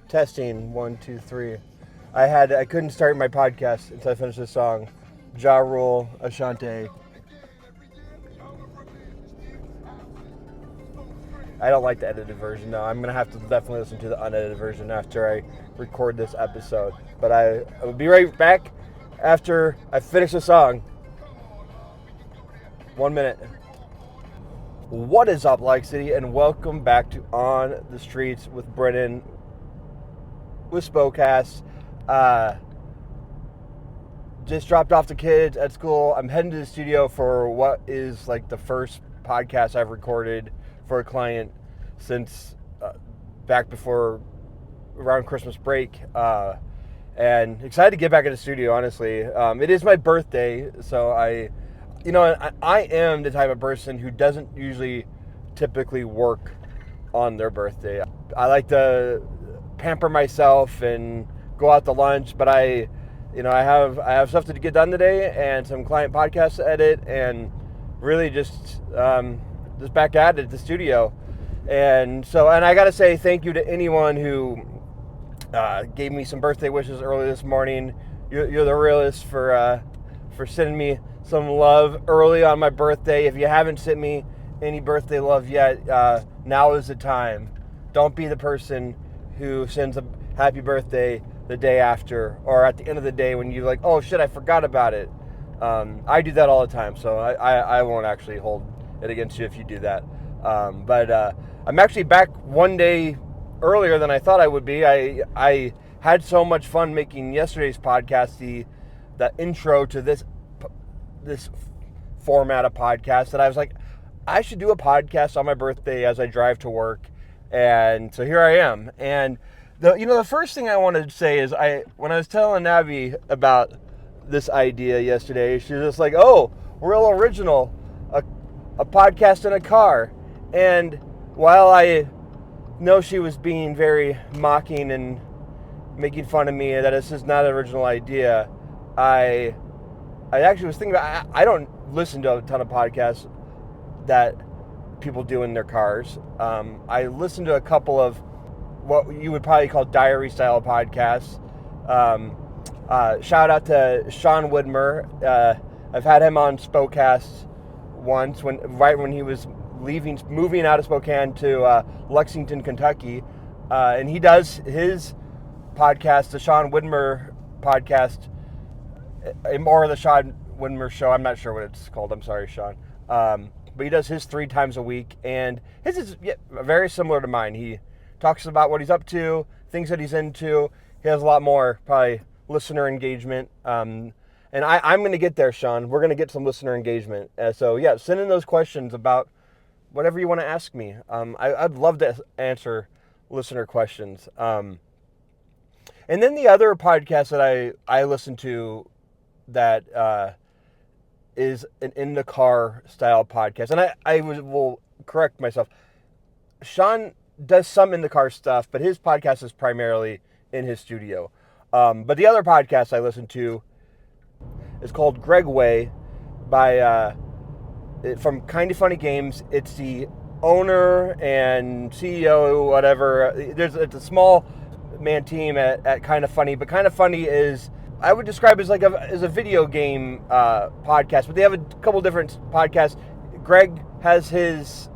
Testing 1, 2, 3. I couldn't start my podcast until I finished this song. Ja Rule, Ashanti. I don't like the edited version though. I'm gonna have to definitely listen to the unedited version after I record this episode. But I will be right back after I finish the song. 1 minute. What is up, Like City, and welcome back to On the Streets with Brennon with Spokane. Just dropped off the kids at school. I'm heading to the studio for what is like the first podcast I've recorded for a client since back before around Christmas break. And excited to get back in the studio, honestly. It is my birthday, so I am the type of person who doesn't usually typically work on their birthday. I like to pamper myself and go out to lunch, but I have stuff to get done today and some client podcasts to edit, and really just back at it at the studio. And I got to say thank you to anyone who gave me some birthday wishes early this morning. You're the realest for sending me some love early on my birthday. If you haven't sent me any birthday love yet, now is the time. Don't be the person who sends a happy birthday the day after or at the end of the day when you're like, oh shit, I forgot about it. I do that all the time, so I won't actually hold it against you if you do that. But I'm actually back one day earlier than I thought I would be. I had so much fun making yesterday's podcast, the intro to this format of podcast, that I was like, I should do a podcast on my birthday as I drive to work. And so here I am. And the first thing I wanted to say is when I was telling Abby about this idea yesterday, she was just like, oh, real original, a podcast in a car. And while I know she was being very mocking and making fun of me that this is not an original idea, I actually was thinking about, I don't listen to a ton of podcasts that people do in their cars. I listen to a couple of what you would probably call diary style podcasts. Shout out to Sean Widmer. I've had him on Spokecast once right when he was moving out of Spokane to Lexington, Kentucky, and he does his podcast, the Sean Widmer podcast, or the Sean Widmer Show. I'm not sure what it's called. I'm sorry, Sean. But he does his 3 times a week, and his is very similar to mine. He talks about what he's up to, things that he's into. He has a lot more, probably, listener engagement. And I'm going to get there, Sean. We're going to get some listener engagement. So, yeah, send in those questions about whatever you want to ask me. I'd love to answer listener questions. And then the other podcast that I listen to that is an in-the-car style podcast. And I will correct myself. Sean does some in-the-car stuff, but his podcast is primarily in his studio. But the other podcast I listen to is called Gregway from Kinda Funny Games. It's the owner and CEO, whatever. It's a small man team at Kinda Funny, but Kinda Funny is, I would describe as as a video game podcast, but they have a couple different podcasts. Greg has his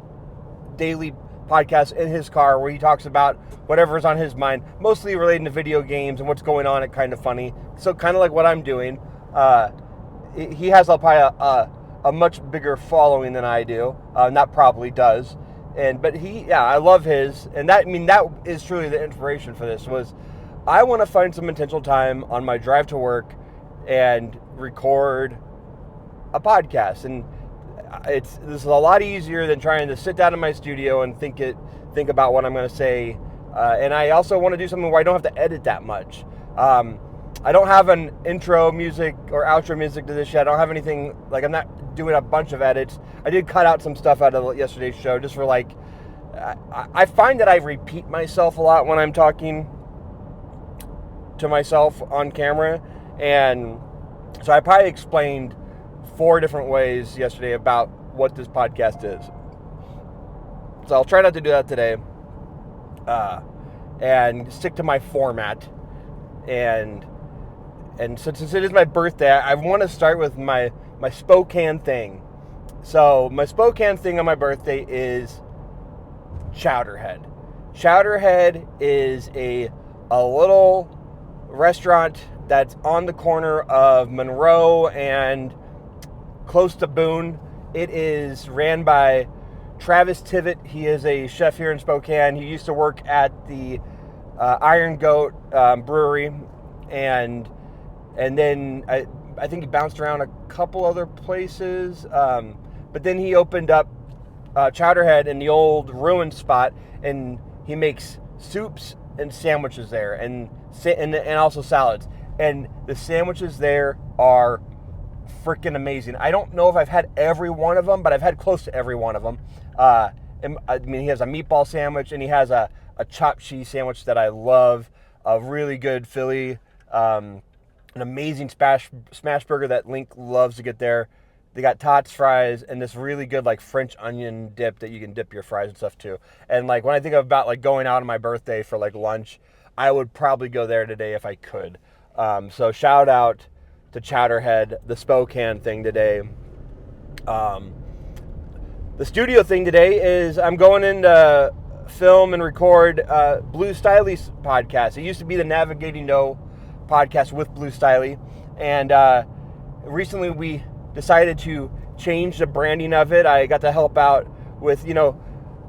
daily podcast in his car where he talks about whatever's on his mind, mostly relating to video games and what's going on at Kinda Funny. So kind of like what I'm doing. He has probably a much bigger following than I do. Not probably does. But I love his, and that is truly the inspiration for this. Was I want to find some intentional time on my drive to work and record a podcast, and this is a lot easier than trying to sit down in my studio and think about what I'm going to say. And I also want to do something where I don't have to edit that much. I don't have an intro music or outro music to this yet. I don't have anything, I'm not doing a bunch of edits. I did cut out some stuff out of yesterday's show just for I find that I repeat myself a lot when I'm talking to myself on camera. And so I probably explained 4 different ways yesterday about what this podcast is. So I'll try not to do that today. and stick to my format. And since it is my birthday, I want to start with my Spokane thing. So my Spokane thing on my birthday is Chowderhead. Chowderhead is a little restaurant that's on the corner of Monroe and close to Boone. It is ran by Travis Tivett. He is a chef here in Spokane. He used to work at the Iron Goat Brewery, and then I think he bounced around a couple other places. But then he opened up Chowderhead in the old ruined spot, and he makes soups and sandwiches there, and also salads. And the sandwiches there are freaking amazing. I don't know if I've had every one of them, but I've had close to every one of them. I mean, he has a meatball sandwich, and he has a chopped cheese sandwich that I love. A really good Philly, an amazing smash burger that Link loves to get there. They got tots fries and this really good like French onion dip that you can dip your fries and stuff too. And like when I think about like going out on my birthday for like lunch, I would probably go there today if I could. So shout out to Chowderhead, the Spokane thing today. The studio thing today is I'm going into film and record Blue Stiley's podcast. It used to be the Navigating No podcast with Blue Stiley, and recently we decided to change the branding of it. I got to help out with,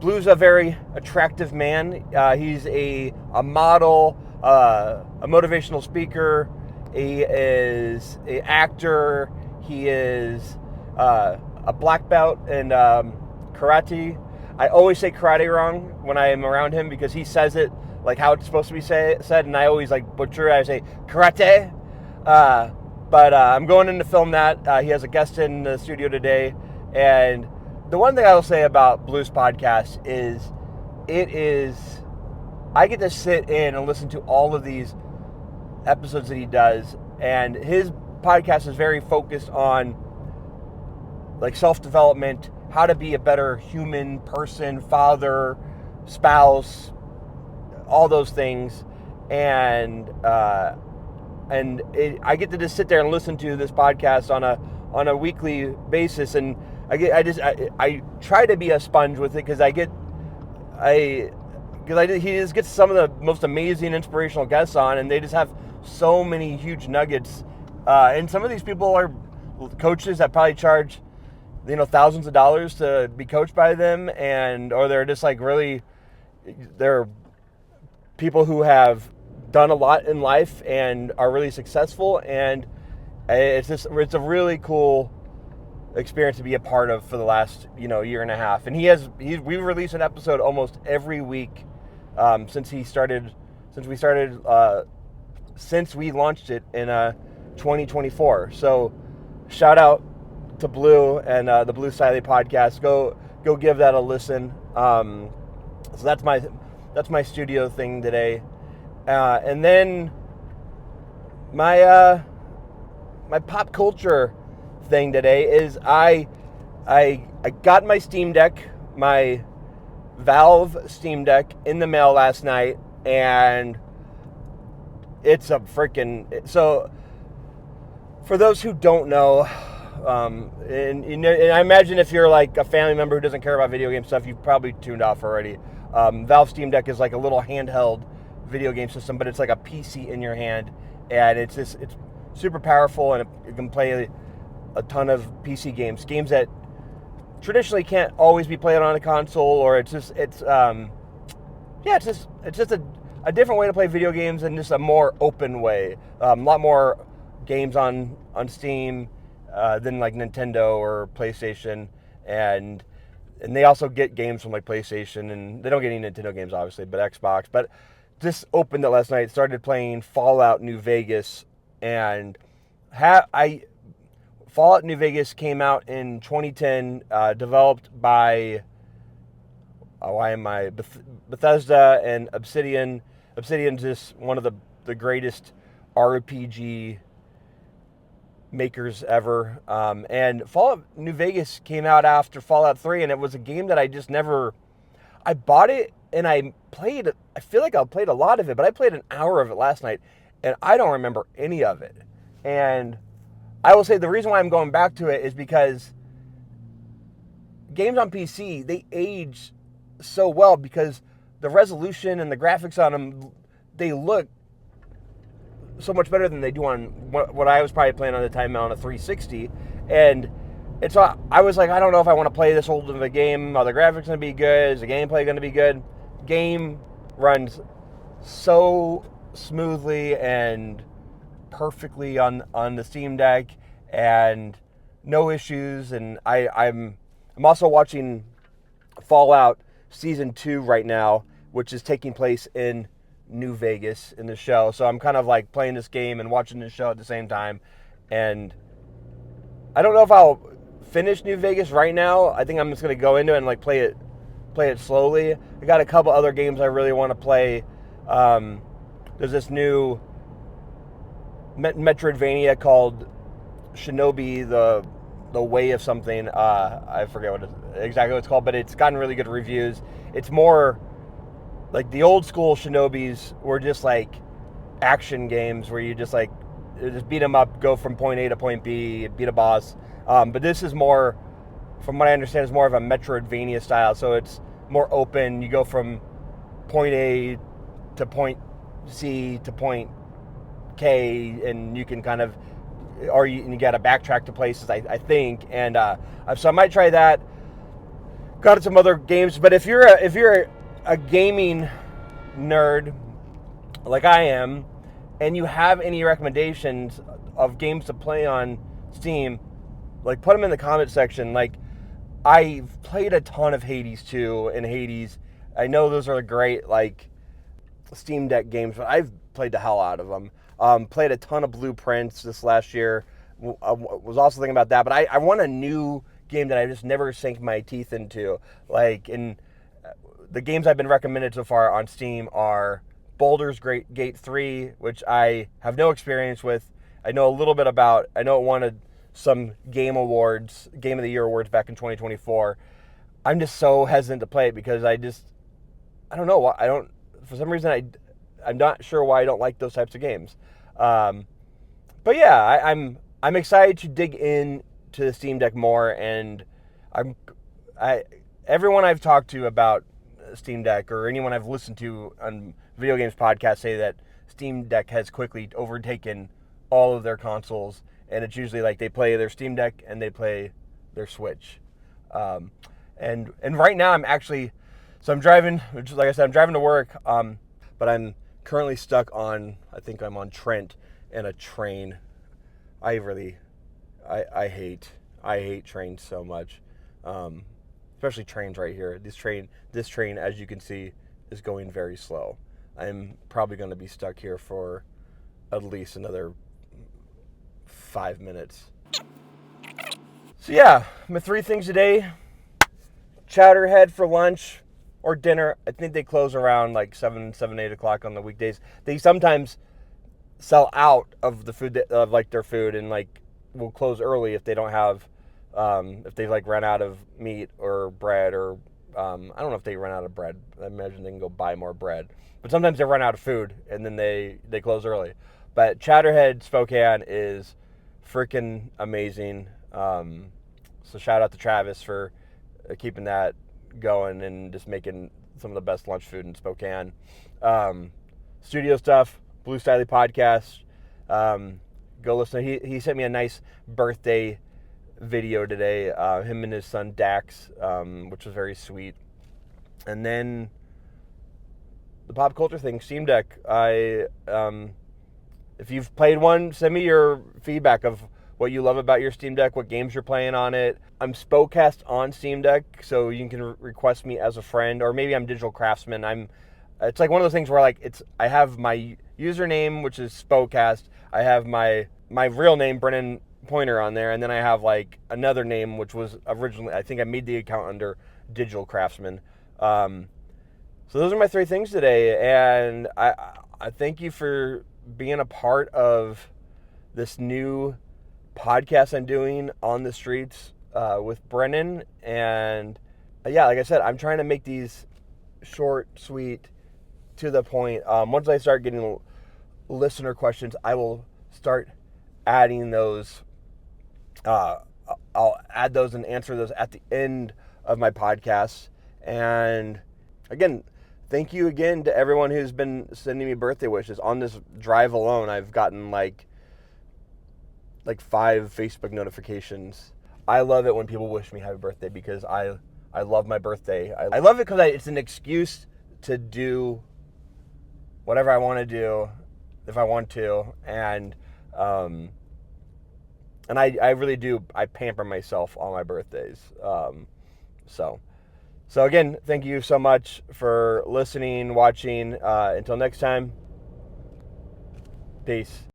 Blue's a very attractive man. He's a model, a motivational speaker. He is an actor. He is a black belt in karate. I always say karate wrong when I am around him because he says it like how it's supposed to be said, and I always like butcher it. I say karate. But I'm going in to film that. He has a guest in the studio today. And the one thing I will say about Blue's podcast is I get to sit in and listen to all of these episodes that he does. And his podcast is very focused on like self-development, how to be a better human person, father, spouse, all those things. And I get to just sit there and listen to this podcast on a weekly basis, and I try to be a sponge with it because he just gets some of the most amazing inspirational guests on, and they just have so many huge nuggets. And some of these people are coaches that probably charge thousands of dollars to be coached by them, or they're just like they're people who have done a lot in life and are really successful, and it's a really cool experience to be a part of for the last year and a half. And we release an episode almost every week since we launched it in 2024. So shout out to Blue and the Blue Stiley podcast. Go give that a listen. So that's my studio thing today. And then my pop culture thing today is I got my Steam Deck, my Valve Steam Deck in the mail last night, and it's a freaking... So for those who don't know, and I imagine if you're like a family member who doesn't care about video game stuff, you've probably tuned off already. Valve Steam Deck is like a little handheld video game system, but it's like a PC in your hand, and it's super powerful, and it can play a ton of PC games that traditionally can't always be played on a console, or it's just a different way to play video games, and just a more open way. A lot more games on Steam than like Nintendo or PlayStation, and they also get games from like PlayStation, and they don't get any Nintendo games obviously, but Xbox. But just opened it last night, started playing Fallout New Vegas, and Fallout New Vegas came out in 2010, developed by Bethesda and Obsidian. Obsidian's just one of the greatest RPG makers ever. And Fallout New Vegas came out after Fallout 3, and it was a game that I just never... I bought it And I feel like I played a lot of it, but I played an hour of it last night, and I don't remember any of it. And I will say the reason why I'm going back to it is because games on PC, they age so well because the resolution and the graphics on them, they look so much better than they do on what I was probably playing on the time on a 360. And it's I was like, I don't know if I want to play this old of a game. Are the graphics going to be good? Is the gameplay going to be good? Game runs so smoothly and perfectly on the Steam Deck, and no issues. And I'm also watching Fallout Season 2 right now, which is taking place in New Vegas in the show. So I'm kind of like playing this game and watching this show at the same time. And I don't know if I'll finish New Vegas right now. I think I'm just going to go into it and like play it slowly. I got a couple other games I really want to play. There's this new Metroidvania called Shinobi, the Way of something. I forget exactly what it's called, but it's gotten really good reviews. It's more like the old school Shinobis were just like action games where you just beat them up, go from point A to point B, beat a boss. But this is more, from what I understand, is more of a Metroidvania style. So it's more open. You go from point A to point C to point K, and you can kind of, or you got to backtrack to places, I think. And so I might try that. Got some other games, but if you're a gaming nerd like I am, and you have any recommendations of games to play on Steam, like put them in the comment section. Like, I've played a ton of Hades 2 and Hades. I know those are great like Steam Deck games, but I've played the hell out of them. Played a ton of Blueprints this last year. I was also thinking about that, but I want a new game that I just never sank my teeth into. Like, in the games I've been recommended so far on Steam are Baldur's Gate 3, which I have no experience with. I know a little bit about. I know it won some Game of the Year awards back in 2024. I'm just so hesitant to play it because I don't know. For some reason, I'm not sure why I don't like those types of games. But yeah, I'm excited to dig in to the Steam Deck more, and everyone I've talked to about Steam Deck, or anyone I've listened to on video games podcasts, say that Steam Deck has quickly overtaken all of their consoles, and it's usually like they play their Steam Deck and they play their Switch. And right now I'm driving, which, like I said, I'm driving to work, but I'm currently stuck on, I think I'm on Trent and a train. I hate trains so much. Especially trains right here. This train, as you can see, is going very slow. I'm probably going to be stuck here for at least another 5 minutes. So yeah, my 3 things today: Chowderhead for lunch or dinner. I think they close around like 7, 8 o'clock on the weekdays. They sometimes sell out of the food, of like their food, and like will close early if they don't have, if they like run out of meat or bread, or I don't know if they run out of bread. I imagine they can go buy more bread. But sometimes they run out of food and then they close early. But Chowderhead Spokane is freaking amazing. So shout out to Travis for keeping that going and just making some of the best lunch food in Spokane. Studio stuff, Blue Stiley podcast. Go listen. He sent me a nice birthday video today. Him and his son Dax, which was very sweet. And then the pop culture thing, Steam Deck. If you've played one, send me your feedback of what you love about your Steam Deck, what games you're playing on it. I'm Spokecast on Steam Deck, so you can request me as a friend, or maybe I'm Digital Craftsman. It's like one of those things where like I have my username, which is Spokecast. I have my real name, Brennon Pointer, on there, and then I have like another name, which was originally, I think I made the account under Digital Craftsman. So those are my 3 things today, and I thank you for being a part of this new podcast I'm doing on the streets with Brennon. And yeah, like I said, I'm trying to make these short, sweet, to the point. Once I start getting listener questions, I will start adding those. I'll add those and answer those at the end of my podcast. And again, thank you again to everyone who's been sending me birthday wishes. On this drive alone, I've gotten like 5 Facebook notifications. I love it when people wish me happy birthday because I love my birthday. I love it because it's an excuse to do whatever I want to do if I want to, and I really do. I pamper myself on my birthdays. So again, thank you so much for listening, watching. Until next time, peace.